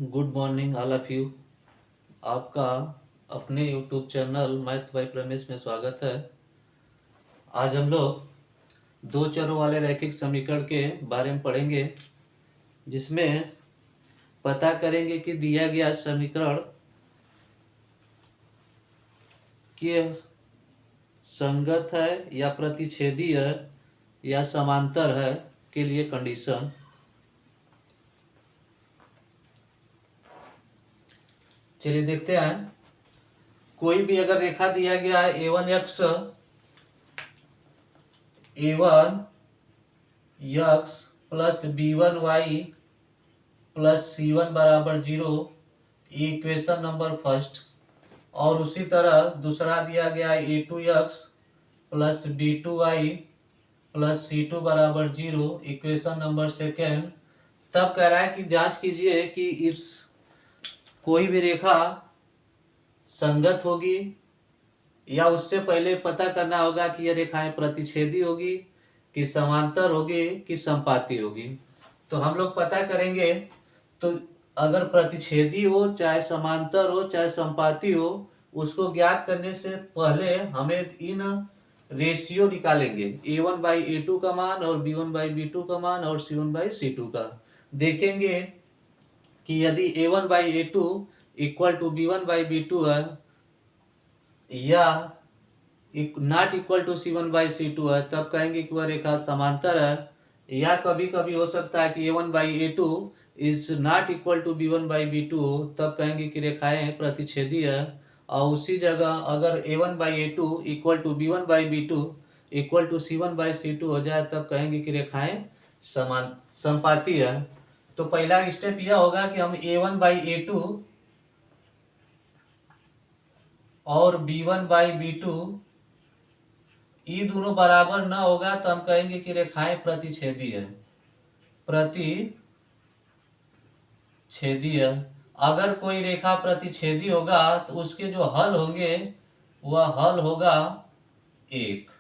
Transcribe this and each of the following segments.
Good morning all of you. आपका अपने YouTube channel math bye Pramesh में स्वागत है। आज हम लोग दो चरों वाले रैखिक समीकरण के बारे में पढ़ेंगे, जिसमें पता करेंगे कि दिया गया समीकरण के संगत है या प्रतिच्छेदी है या समांतर है के लिए कंडीशन। चलिए देखते हैं। कोई भी अगर रेखा दिया गया है a1 x plus b1y plus c1 बराबर 0, इक्वेशन नंबर फर्स्ट। और उसी तरह दूसरा दिया गया है a2x plus b2y plus c2 बराबर 0, इक्वेशन नंबर सेकेंड। तब कह रहा है कि जांच कीजिए कि इस कोई भी रेखा संगत होगी, या उससे पहले पता करना होगा कि यह रेखाएं प्रतिच्छेदी होगी कि समांतर होगी कि संपाती होगी। तो हम लोग पता करेंगे। तो अगर प्रतिच्छेदी हो, चाहे समांतर हो, चाहे संपाती हो, उसको ज्ञात करने से पहले हमें इन रेशियो निकालेंगे, a1/a2 का मान और b1/b2 का मान और c1/c2 का। देखेंगे कि यदि a1/a2 इक्वल टू b1/b2 है या नॉट इक्वल टू c1/c2 है, तब कहेंगे कि वह रेखा समांतर है। या कभी कभी हो सकता है कि a1/a2 is not equal to b1/b2 हो, तब कहेंगे कि रेखाएं प्रतिच्छेदी है। और उसी जगह अगर a1/a2 equal to b1/b2 equal to c1/c2 हो जाए, तब कहेंगे कि रेखाएं संपाती है। तो पहला स्टेप यह होगा कि हम a1/a2 और b1/b2 ये दोनों बराबर ना होगा, तो हम कहेंगे कि रेखाएं प्रतिच्छेदी है। प्रतिच्छेदी है। अगर कोई रेखा प्रतिच्छेदी होगा तो उसके जो हल होंगे वह हल होगा एक।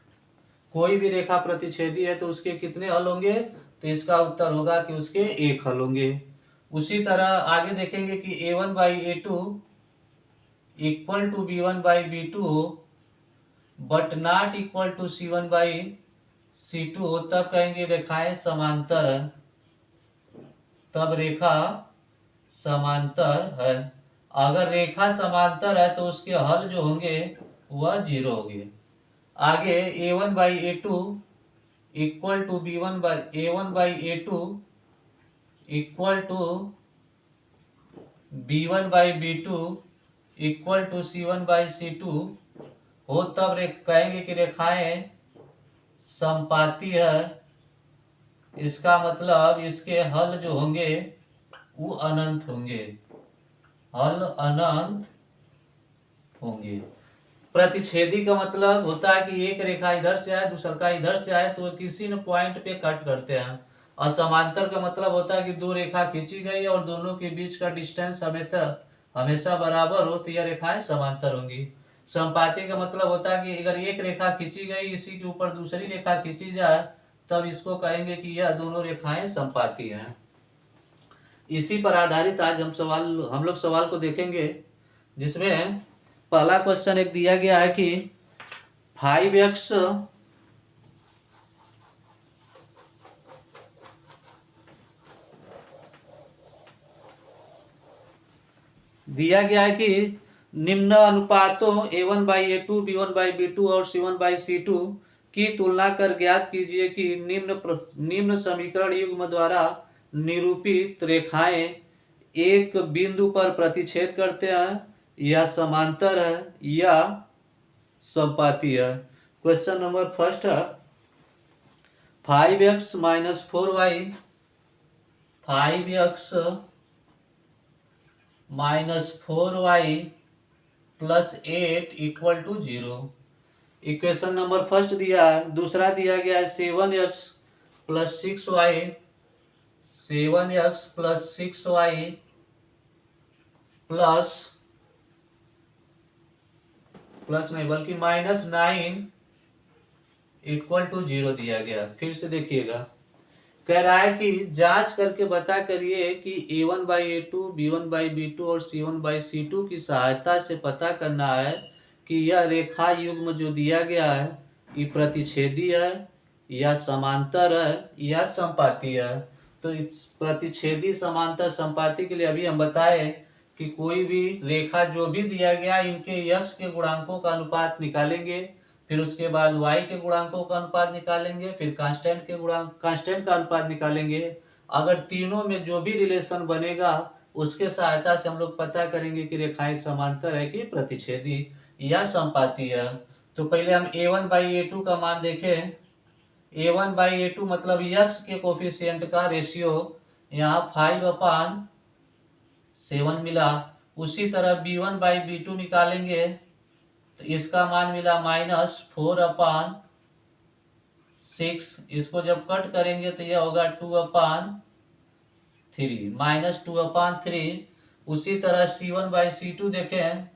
कोई भी रेखा प्रतिच्छेदी है तो उसके कितने हल होंगे? तो इसका उत्तर होगा कि उसके एक हल होंगे। उसी तरह आगे देखेंगे कि a1/a2 इक्वल टू b1/b2 हो but not equal to c1/c2 हो, तब कहेंगे रेखाएं समांतर है। तब रेखा समांतर है। अगर रेखा समांतर है तो उसके हल जो होंगे वह 0 होंगे। आगे a1/a2 equal to a1/a2 equal to b1/b2 equal to c1/c2 हो, तब कहेंगे कि रेखाएं संपाती है। इसका मतलब इसके हल जो होंगे वो अनंत होंगे। हल अनंत होंगे। प्रतिच्छेदी का मतलब होता है कि एक रेखा इधर से आए, दूसरा का इधर से आए, तो किसी न पॉइंट पे कट करते हैं। और समांतर का मतलब होता है कि दो रेखा खींची गई और दोनों के बीच का डिस्टेंस हमेशा बराबर हो, तो यह रेखाएं समांतर होंगी। संपाती का मतलब होता है कि अगर एक रेखा खींची गई, इसी के ऊपर दूसरी रेखा खींची जाए, तब इसको कहेंगे कि यह दोनों रेखाएं संपाती हैं। इसी पर आधारित आज हम लोग सवाल को देखेंगे, जिसमें पहला क्वेश्चन एक दिया गया है कि 5x दिया गया है कि निम्न अनुपातों a1/a2 b1/b2 और c1/c2 की तुलना कर ज्ञात कीजिए कि निम्न समीकरण युग्म द्वारा निरूपित रेखाएं एक बिंदु पर प्रतिच्छेद करते हैं या समांतर है या संपाती है। क्वेश्चन नंबर फर्स्ट है 5x - 4y 5x - 4y plus 8 equal to 0। Equation number first दिया है। दूसरा दिया गया है 7x plus 6y 7x plus 6y plus नहीं बल्कि -9 इक्वल टू 0 दिया गया। फिर से देखिएगा कह रहा है कि जांच करके बता करिए कि a1/a2, b1/b2 और c1/c2 की सहायता से पता करना है कि यह रेखा युग्म जो दिया गया है ये प्रतिच्छेदी है या समांतर है या संपाती है। तो इस प्रतिच्छेदी समांतर संपाती के लिए अभी हम बताए कि कोई भी रेखा जो भी दिया गया इनके यक्ष के गुणांकों का अनुपात निकालेंगे, फिर उसके बाद y के गुणांकों का अनुपात निकालेंगे, फिर कांस्टेंट का अनुपात निकालेंगे। अगर तीनों में जो भी रिलेशन बनेगा उसके सहायता से हम लोग पता करेंगे कि रेखाएं समांतर है कि प्रतिच्छेदी या संपाती है। तो पहले हम a1/a2 का मान देखें। a1/a2 मतलब यक्ष के कोफिशिएंट का रेशियो यहाँ 5/7 मिला। उसी तरह b1/b2 निकालेंगे तो इसका मान मिला -4/6। इसको जब कट करेंगे तो यह होगा 2/3 -2/3। उसी तरह c1/c2 देखें,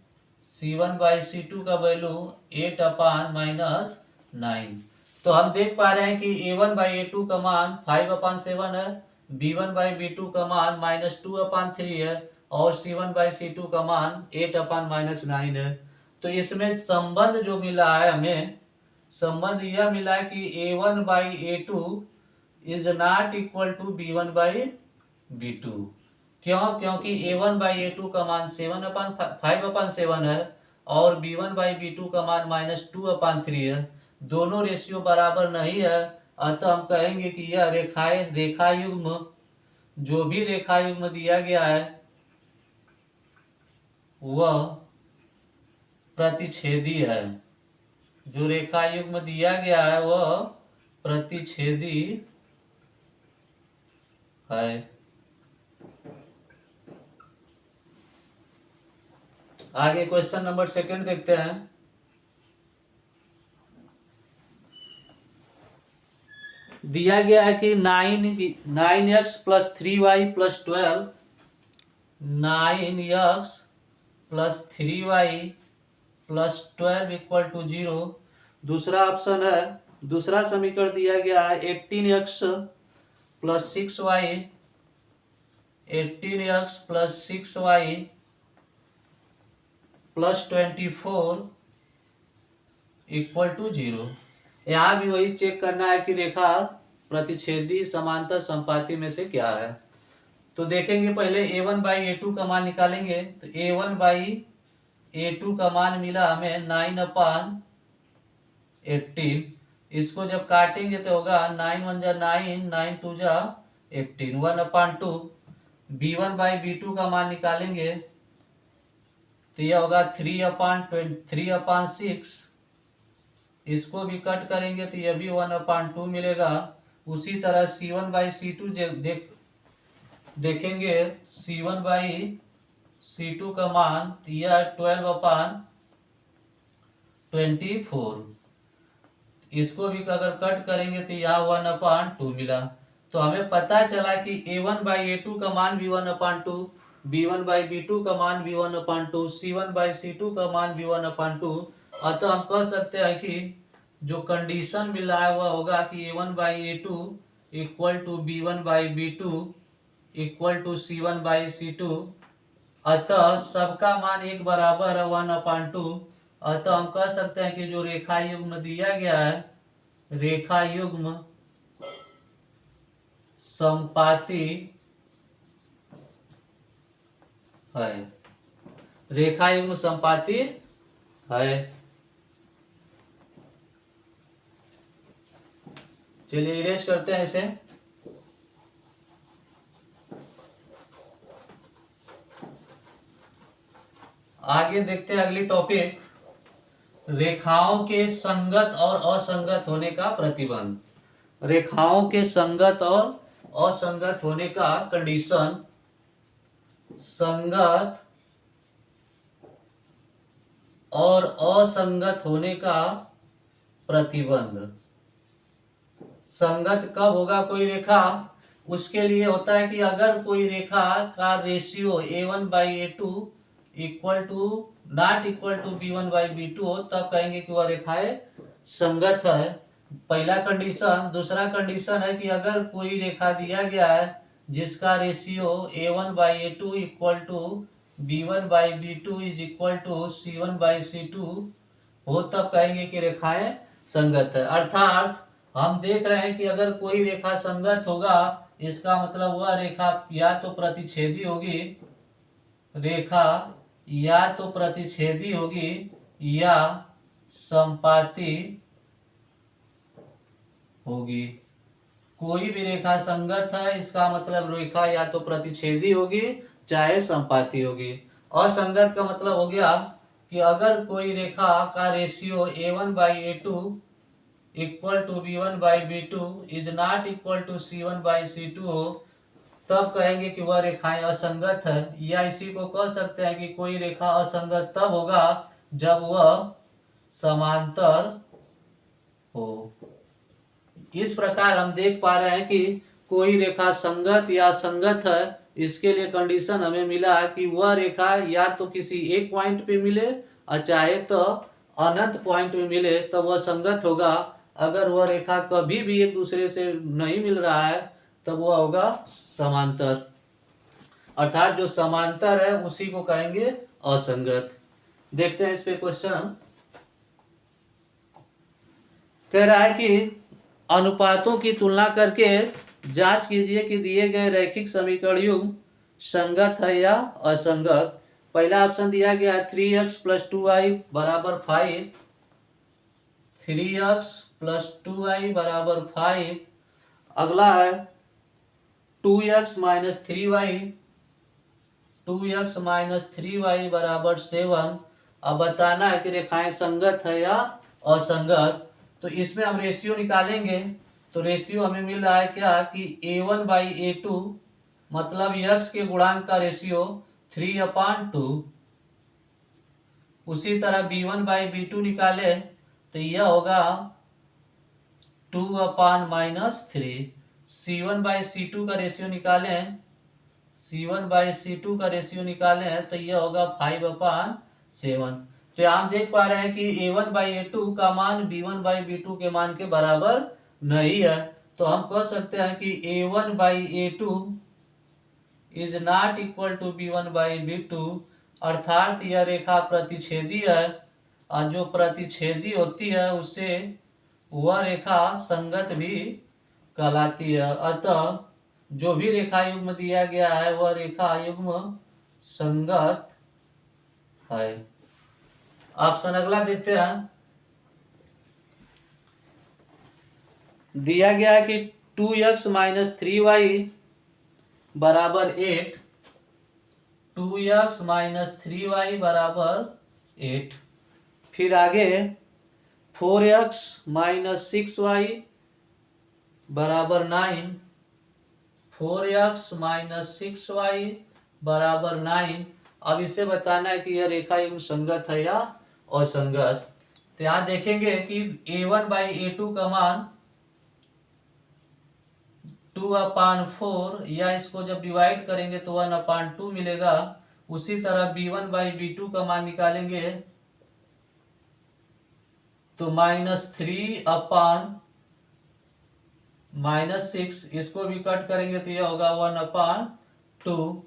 c1/c2 का वैल्यू 8/-9। तो हम देख पा रहे हैं कि a1/a2 का मान 5/7 है, b1/b2 का मान -2/3 है और c1/c2 का मान 8/-9 है। तो इसमें संबंध जो मिला है हमें, संबंध यह मिला है कि a1/a2 is not equal to b1/b2। क्यों? क्योंकि a1/a2 का मान 5/7 है और b1/b2 का मान -2/3 है। दोनों रेशियो बराबर नहीं है, अतः हम कहेंगे कि यह रेखा युग्म जो भी रेखा युग्म दिया गया है वह प्रतिच्छेदी है। जो रेखा युग्म दिया गया है वह प्रतिच्छेदी है। आगे क्वेश्चन नंबर 2 देखते हैं। दिया गया है कि 9x + 3y + 12, 9x + 3y + 12 = 0। दूसरा ऑप्शन है, दूसरा समीकरण दिया गया है 18x + 6y, 18x + 6y + 24 = 0। यहाँ भी वही चेक करना है कि रेखा प्रतिच्छेदी समांतर संपाती में से क्या है। तो देखेंगे पहले a1/a2 का मान निकालेंगे। तो a1/a2 का मान मिला हमें 9/18। इसको जब काटेंगे तो होगा 9 × 1 = 9, 9 × 2 = 18, 1/2। b1/b2 का मान निकालेंगे तो यह होगा 3/6। इसको भी कट करेंगे तो यह भी 1/2 मिलेगा। उसी तरह c1/c2 देखेंगे, c1/c2 का मान यह 12/24। इसको भी अगर कट करेंगे तो यहाँ 1/2 मिला। तो हमें पता चला कि a1/a2 का मान भी 1/2, b1/b2 का मान भी 1/2, c1/c2 का मान भी 1/2। अतः हम कह सकते हैं कि जो कंडीशन मिला है वह होगा कि a1/a2 = b1/b2 = c1/c2। अतः सबका मान एक बराबर है 1/2। अतः हम कह सकते हैं कि जो रेखा युग्म दिया गया है, रेखा युग्म संपाती है, रेखा युग्म संपाती है। चलिए इरेज करते हैं इसे। आगे देखते हैं अगली टॉपिक, रेखाओं के संगत और असंगत होने का प्रतिबंध। रेखाओं के संगत और असंगत होने का कंडीशन, संगत और असंगत होने का प्रतिबंध। संगत कब होगा कोई रेखा? उसके लिए होता है कि अगर कोई रेखा का रेशियो a1/a2 = b1/b2 हो, तब कहेंगे कि वह रेखाएं संगत है। पहला कंडीशन। दूसरा कंडीशन है कि अगर कोई रेखा दिया गया है जिसका ratio a1/a2 equal to b1/b2 is equal to c1/c2 हो, तब कहेंगे कि रेखाएं संगत है। अर्थात हम देख रहे हैं कि अगर कोई रेखा संगत होगा, इसका मतलब वह रेखा या तो प्रतिच्छेदी होगी, रेखा या तो प्रतिच्छेदी होगी या संपाती होगी। कोई भी रेखा संगत है, इसका मतलब रेखा या तो प्रतिच्छेदी होगी चाहे संपाती होगी। असंगत का मतलब हो गया कि अगर कोई रेखा का ratio a1/a2 equal to b1/b2 is not equal to c1/c2 हो, तब कहेंगे कि वह रेखाएं असंगत है। या इसी को कह सकते हैं कि कोई रेखा असंगत तब होगा जब वह समांतर हो। इस प्रकार हम देख पा रहे हैं कि कोई रेखा संगत या असंगत है, इसके लिए कंडीशन हमें मिला है कि वह रेखा या तो किसी एक पॉइंट पे मिले और चाहे तो अनंत पॉइंट में मिले, तब वह संगत होगा। अगर वह रेखा कभी भी एक दूसरे से नहीं मिल रहा है, तब वह होगा समांतर। अर्थात जो समांतर है उसी को कहेंगे असंगत। देखते हैं इस पे क्वेश्चन। कह रहा है कि अनुपातों की तुलना करके जांच कीजिए कि दिए गए रैखिक समीकरण युग्म संगत है या असंगत। पहला ऑप्शन दिया गया है 3x + 2y = 5, 3x + 2y = 5। अगला है 2x - 3y, 2x - 3y = 7। अब बताना है कि रेखाएं संगत है या असंगत। तो इसमें हम रेशियो निकालेंगे। तो रेशियो हमें मिल रहा है क्या कि a1/a2 मतलब x के गुणांक का रेशियो 3/2। उसी तरह b1/b2 निकाले तो यह होगा 2/-3। c1/c2 का रेशियो निकालें, c1/c2 का रेशियो निकालें तो यह होगा 5/7। तो हम देख पा रहे हैं कि a1/a2 का मान b1/b2 के मान के बराबर नहीं है। तो हम कह सकते हैं कि a1/a2 is not equal to b1/b2। अर्थात यह रेखा प्रतिच्छेदी है, और जो प्रतिच्छेदी होती है उसे वह रेखा संगत भी कहलाती है। अतः जो भी रेखा युग्म दिया गया है वह रेखा युग्म संगत है। ऑप्शन अगला देखते हैं। दिया गया है कि 2x - 3y = 8, 2x - 3y = 8। फिर आगे 4x - 6y = 9, 4x - 6y = 9। अब इसे बताना है कि यह रेखा युग्म संगत है या असंगत। तो यहाँ देखेंगे कि a1/a2 का मान 2/4, या इसको जब डिवाइड करेंगे तो 1/2 मिलेगा। उसी तरह b1/b2 का मान निकालेंगे तो -3/-6, इसको भी कट करेंगे तो यह होगा 1/2।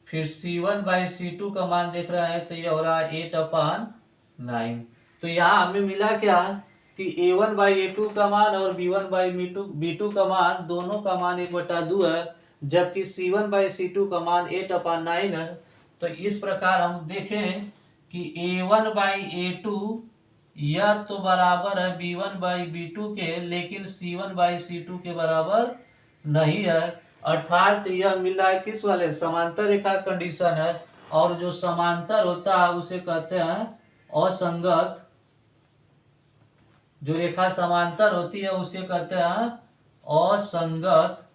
फिर c1/c2 का मान देख रहे हैं तो यह हो रहा है 8/9। तो यहाँ हमें मिला क्या कि a1/a2 का मान और b1/b2 का मान, दोनों का मान 1/2 है, जबकि c1/c2 का मान 8/9 है। तो इस प्रकार हम देखें कि a1/a2 यह तो बराबर है b1/b2 के, लेकिन c1/c2 के बराबर नहीं है। अर्थात यह मिल रहा है किस वाले, समांतर रेखा कंडीशन है। और जो समांतर होता है उसे कहते हैं असंगत। जो रेखा समांतर होती है उसे कहते हैं असंगत।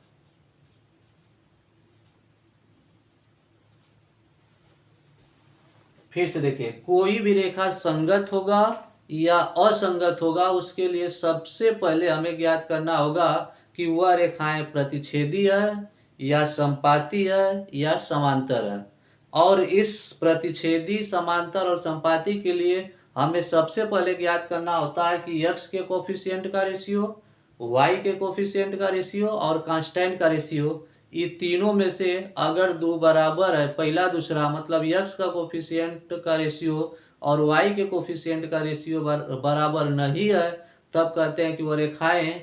फिर से देखिए, कोई भी रेखा संगत होगा या असंगत होगा, उसके लिए सबसे पहले हमें ज्ञात करना होगा कि वह रेखाएं प्रतिच्छेदी है या संपाती है या समांतर है। और इस प्रतिच्छेदी, समांतर और संपाती के लिए हमें सबसे पहले ज्ञात करना होता है कि x के कोफिशिएंट का रेशियो, y के कोफिशिएंट का रेशियो और कांस्टेंट का रेशियो। ये तीनों में से अगर दो बराबर है, पहला दूसरा, मतलब x का कोफिशिएंट का रेशियो और y के कोफिशिएंट का रेशियो बराबर नहीं है, तब कहते हैं कि वो रेखाएं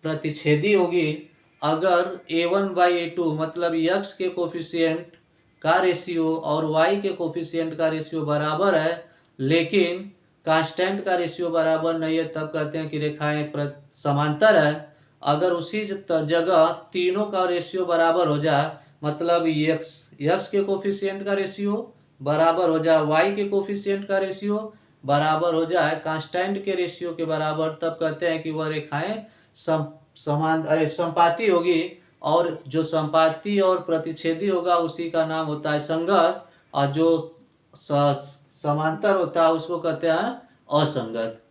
प्रतिच्छेदी होगी। अगर a1/a2 मतलब x के कोफिशिएंट का रेशियो और y के कोफिशिएंट का रेशियो बराबर है लेकिन कांस्टेंट का रेशियो बराबर नहीं है, तब कहते हैं कि रेखाएं समांतर है। अगर उसी जगह तीनों का रेशियो बराबर हो जाए, मतलब x के कोफिशिएंट का रेशियो बराबर हो जाए, y के कोफिशिएंट का रेशियो बराबर हो जाए कांस्टेंट के रेशियो के बराबर, तब कहते हैं कि वह रेखाएं संपाती होगी। और जो संपाती और प्रतिच्छेदी होगा उसी का नाम होता है संगत, और जो समांतर होता है उसको कहते हैं असंगत।